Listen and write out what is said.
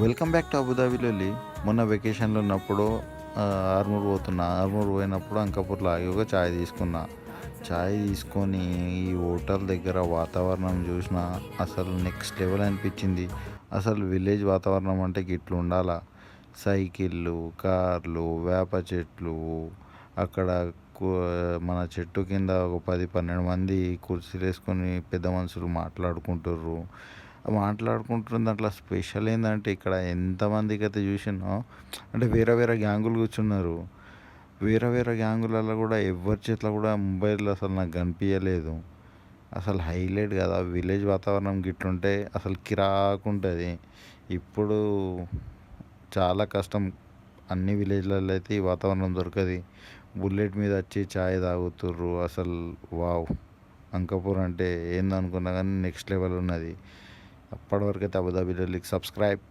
Welcome back to అబుదాబిలోలి. మొన్న వెకేషన్‌లో ఉన్నప్పుడు ఆర్మూర్ పోతున్నా. ఆర్మూర్ పోయినప్పుడు అంకాపూర్‌లో ఆగి ఒక చాయ్ తీసుకున్నా. చాయ్ తీసుకొని ఈ హోటల్ దగ్గర వాతావరణం చూసినా అసలు నెక్స్ట్ లెవెల్ అనిపించింది. అసలు విలేజ్ వాతావరణం అంటే గిట్లుండాలా. సైకిళ్ళు, కార్లు, వేప చెట్లు, అక్కడ కు మన చెట్టు కింద ఒక 10, 12 మంది కుర్చీలేసుకొని పెద్ద మనుషులు మాట్లాడుకుంటుర్రు. మాట్లాడుకుంటున్న దాంట్లో స్పెషల్ ఏందంటే ఇక్కడ ఎంతమందికైతే చూసినో అంటే వేరే వేరే గ్యాంగులు కూర్చున్నారు. వేరే వేరే గ్యాంగులలో కూడా ఎవరి చేతిలో కూడా మొబైల్ అసలు నాకు కనిపించలేదు. అసలు హైలైట్ కదా విలేజ్ వాతావరణం గిట్లుంటే అసలు కిరాకుంటుంది. ఇప్పుడు చాలా కష్టం. అన్ని విలేజ్లలో అయితే ఈ వాతావరణం దొరకది. బుల్లెట్ మీద వచ్చి చాయ్ తాగుతుర్రు. అసలు వావ్! అంకాపూర్ అంటే ఏందనుకున్నా కానీ నెక్స్ట్ లెవెల్ ఉన్నది. అప్పటి వరకు అయితే అబుదాబిలో సబ్స్క్రైబ్.